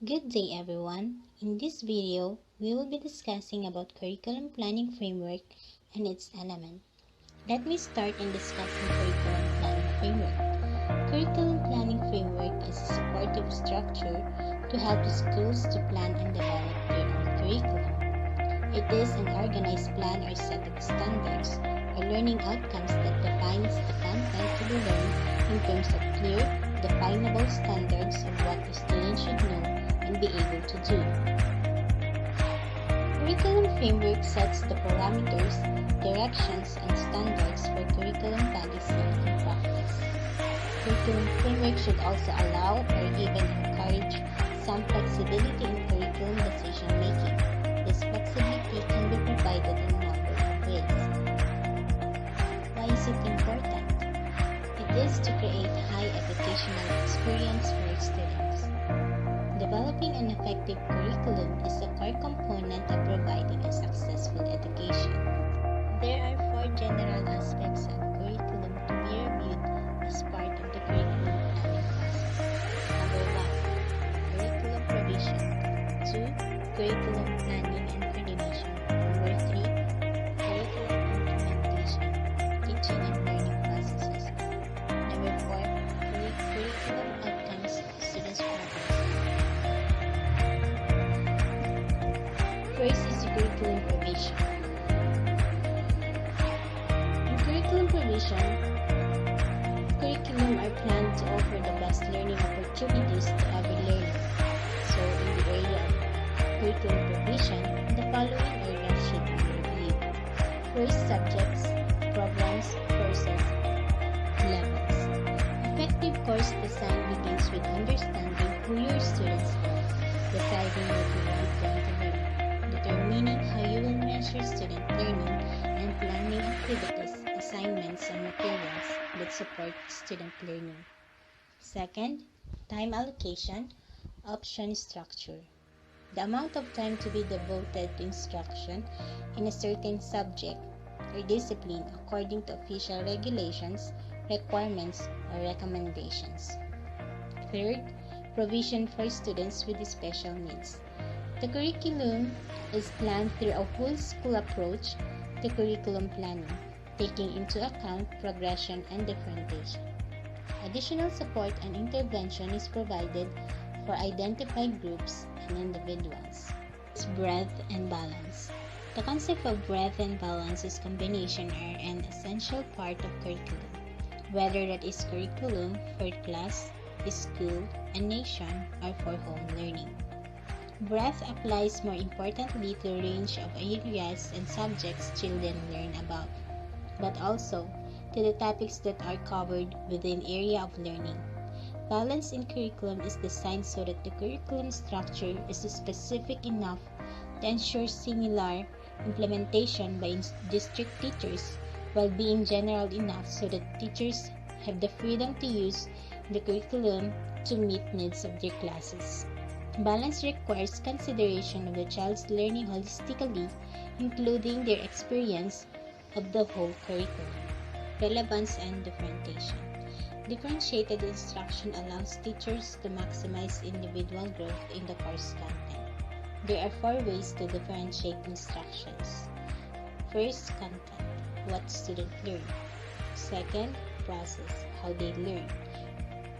Good day everyone. In this video, we will be discussing about curriculum planning framework and its element. Let me start in discussing curriculum planning framework. Curriculum planning framework is a supportive structure to help the schools to plan and develop their own curriculum. It is an organized plan or set of standards or learning outcomes that defines the content to be learned in terms of clear, definable standards of what the student should know and be able to do. Curriculum framework sets the parameters, directions, and standards for curriculum policy and practice. Curriculum framework should also allow or even encourage some flexibility in curriculum decision making. This flexibility can be provided in a number of ways. Why is it important? It is to create high educational experience for students. Developing an effective curriculum is a core component of providing a successful education. There are four general aspects of curriculum to be reviewed as part of the curriculum planning process. Number 1. Curriculum provision. 2. Curriculum planning and coordination. Number 3. Curriculum implementation. Teaching and learning processes. Number 4. Curriculum outcomes, students' progress. First is the curriculum provision. In curriculum provision, curriculum are planned to offer the best learning opportunities to every learner. So, in the area of curriculum provision, the following areas should be reviewed. First, subjects, programs, courses, levels. Effective course design begins with understanding who your students are, deciding what you want them to learn, determining how you will measure student learning, and planning activities, assignments, and materials that support student learning. Second, time allocation, option structure. The amount of time to be devoted to instruction in a certain subject or discipline according to official regulations, requirements, or recommendations. Third, provision for students with special needs. The curriculum is planned through a whole school approach to curriculum planning, taking into account progression and differentiation. Additional support and intervention is provided for identified groups and individuals. Breadth and balance. The concept of breadth and balance is combination are an essential part of curriculum, whether that is curriculum for class, school, and nation, or for home learning. Breadth applies more importantly to a range of areas and subjects children learn about, but also to the topics that are covered within area of learning. Balance in curriculum is designed so that the curriculum structure is specific enough to ensure similar implementation by district teachers while being general enough so that teachers have the freedom to use the curriculum to meet needs of their classes. Balance requires consideration of the child's learning holistically, including their experience of the whole curriculum. Relevance and differentiation. Differentiated instruction allows teachers to maximize individual growth in the course content. There are four ways to differentiate instructions. First, content, what students learn. Second, process, how they learn.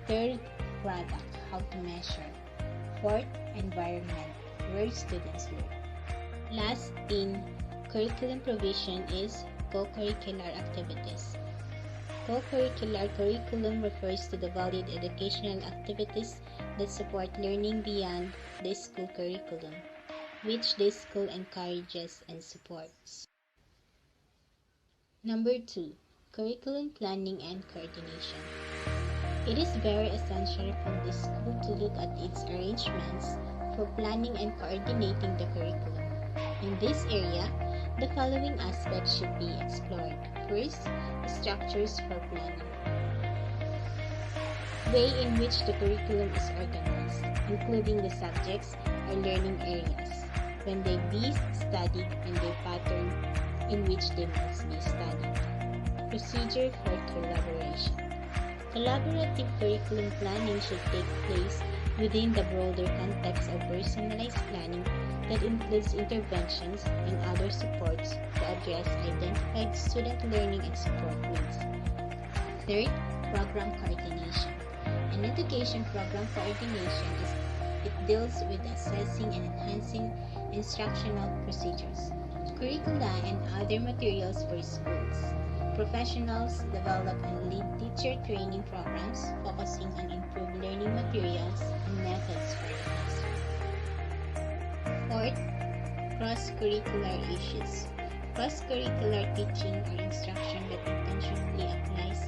Third, product, how to measure. Fourth, environment, where students learn. Last in curriculum provision is co-curricular activities. Co-curricular curriculum refers to the valid educational activities that support learning beyond the school curriculum, which the school encourages and supports. Number 2. Curriculum planning and coordination. It is very essential for the school to look at its arrangements for planning and coordinating the curriculum. In this area, the following aspects should be explored. First, structures for planning. Way in which the curriculum is organized, including the subjects or learning areas, when they be studied and the pattern in which they must be studied. Procedure for collaboration. Collaborative curriculum planning should take place within the broader context of personalized planning that includes interventions and other supports to address identified student learning and support needs. Third, program coordination. An education program coordination deals with assessing and enhancing instructional procedures, curricula, and other materials for schools. Professionals develop and lead teacher training programs focusing on improved learning materials and methods for the classroom. Fourth, cross-curricular issues. Cross-curricular teaching or instruction that intentionally applies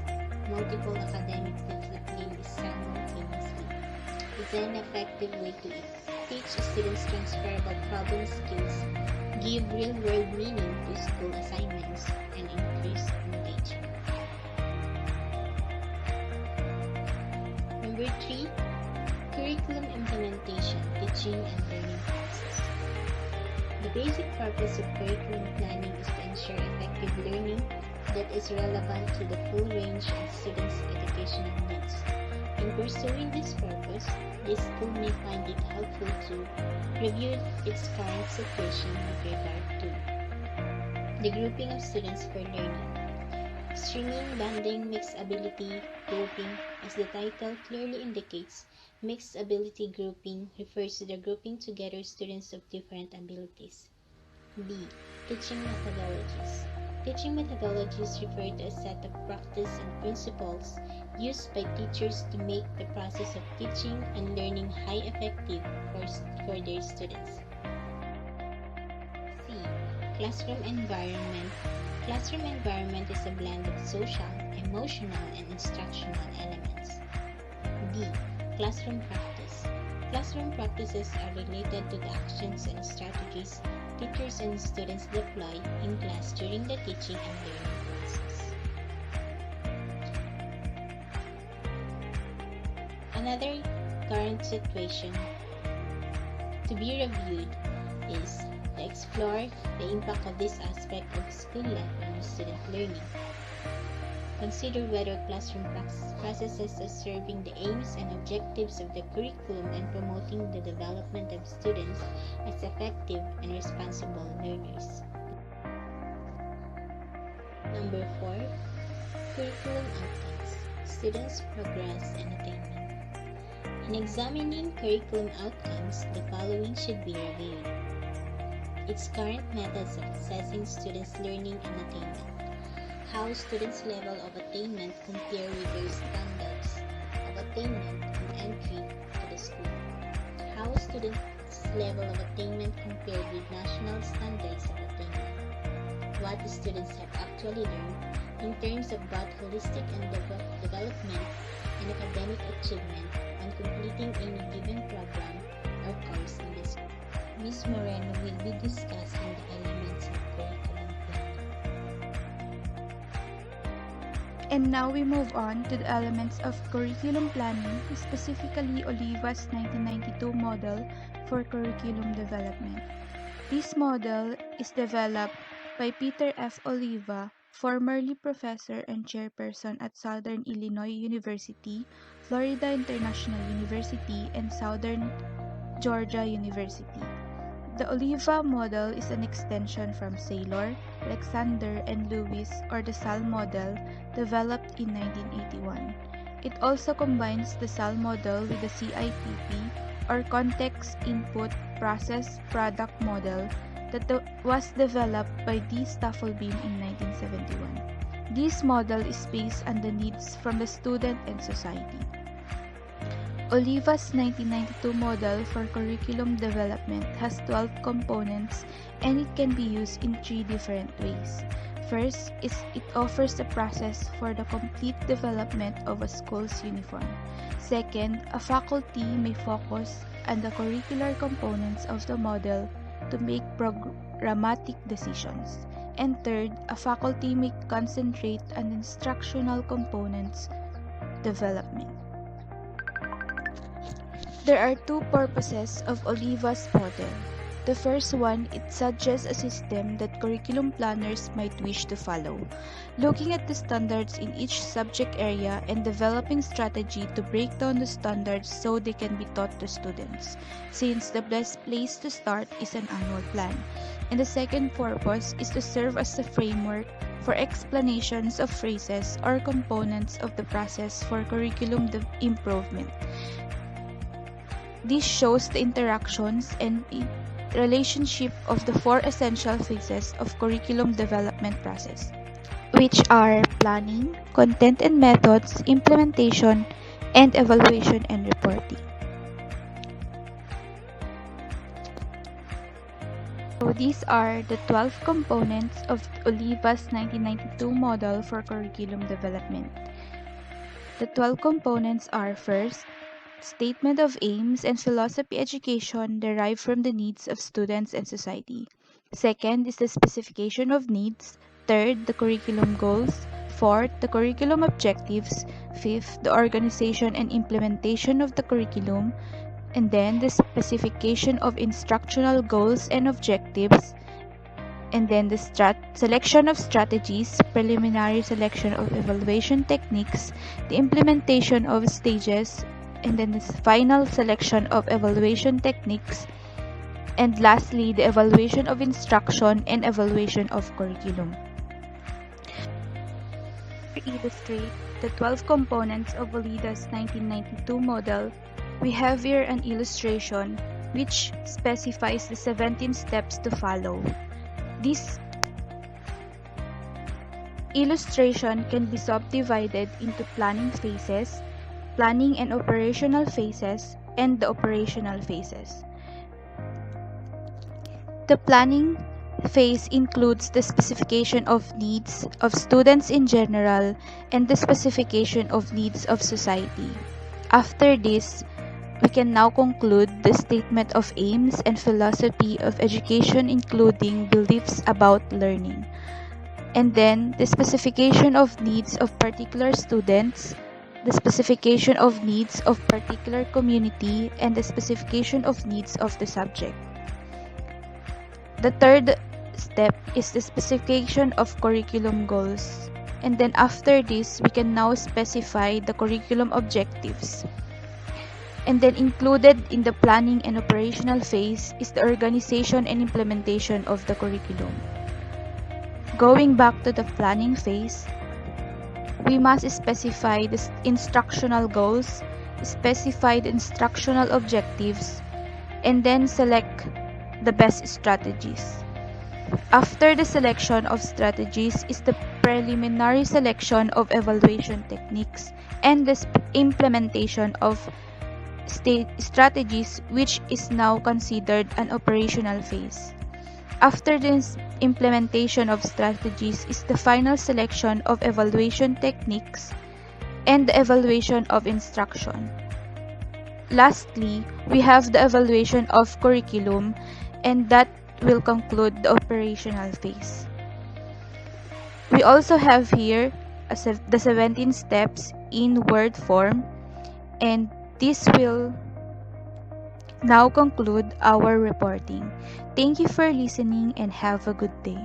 multiple academic disciplines simultaneously is an effective way to teach students transferable problem skills, give real-world meaning to school assignments, and increase engagement. Number 3, curriculum implementation, teaching and learning process. The basic purpose of curriculum planning is to ensure effective learning that is relevant to the full range of students' educational needs. In pursuing this purpose, the school may find it helpful to review its current situation with regard to the grouping of students for learning. Streaming, banding, mixed ability grouping, as the title clearly indicates, mixed ability grouping refers to the grouping together students of different abilities. B. Teaching methodologies. Teaching methodologies refer to a set of practice and principles used by teachers to make the process of teaching and learning high effective for their students. C. Classroom environment. Classroom environment is a blend of social, emotional, and instructional elements. D. Classroom practice. Classroom practices are related to the actions and strategies teachers and students deploy in class during the teaching and learning process. Another current situation to be reviewed is to explore the impact of this aspect of school life on student learning. Consider whether classroom processes are serving the aims and objectives of the curriculum and promoting the development of students as effective and responsible learners. Number 4, curriculum outcomes, students' progress and attainment. In examining curriculum outcomes, the following should be reviewed. Its current methods of assessing students' learning and attainment. How students' level of attainment compare with their standards of attainment on entry to the school. How students' level of attainment compared with national standards of attainment. What the students have actually learned in terms of both holistic and development and academic achievement on completing any given program or course in the school. Ms. Moreno will be discussing the elements of curriculum. And now we move on to the elements of curriculum planning, specifically Oliva's 1992 model for curriculum development. This model is developed by Peter F. Oliva, formerly professor and chairperson at Southern Illinois University, Florida International University, and Southern Georgia University. The Oliva model is an extension from Saylor, Alexander, and Lewis, or the SAL model, developed in 1981. It also combines the SAL model with the CIPP, or Context Input Process Product model, that was developed by D. Staffelbeam in 1971. This model is based on the needs from the student and society. Oliva's 1992 model for curriculum development has 12 components, and it can be used in 3 different ways. First is it offers a process for the complete development of a school's uniform. Second, a faculty may focus on the curricular components of the model to make programmatic decisions. And third, a faculty may concentrate on instructional components development. There are 2 purposes of Oliva's model. The first one, it suggests a system that curriculum planners might wish to follow, looking at the standards in each subject area and developing strategy to break down the standards so they can be taught to students, since the best place to start is an annual plan. And the second purpose is to serve as a framework for explanations of phrases or components of the process for curriculum improvement. This shows the interactions and relationship of the four essential phases of curriculum development process, which are planning, content and methods, implementation, and evaluation and reporting. So these are the 12 components of Oliva's 1992 model for curriculum development. The 12 components are: first, statement of aims and philosophy education derived from the needs of students and society. Second is the specification of needs. Third, the curriculum goals. Fourth, the curriculum objectives. Fifth, the organization and implementation of the curriculum. And then the specification of instructional goals and objectives. And then the selection of strategies, preliminary selection of evaluation techniques, the implementation of stages, and then the final selection of evaluation techniques, and lastly, the evaluation of instruction and evaluation of curriculum. To illustrate the 12 components of Oliva's 1992 model, we have here an illustration which specifies the 17 steps to follow. This illustration can be subdivided into planning phases, planning and operational phases, and the operational phases. The planning phase includes the specification of needs of students in general and the specification of needs of society. After this, we can now conclude the statement of aims and philosophy of education, including beliefs about learning. And then the specification of needs of particular students, the specification of needs of particular community, and the specification of needs of the subject. The third step is the specification of curriculum goals. And then after this, we can now specify the curriculum objectives. And then included in the planning and operational phase is the organization and implementation of the curriculum. Going back to the planning phase, we must specify the instructional goals, specify the instructional objectives, and then select the best strategies. After the selection of strategies is the preliminary selection of evaluation techniques and the implementation of strategies, which is now considered an operational phase. After the implementation of strategies is the final selection of evaluation techniques and the evaluation of instruction. Lastly, we have the evaluation of curriculum, and that will conclude the operational phase. We also have here the 17 steps in word form, and this will now conclude our reporting. Thank you for listening and have a good day.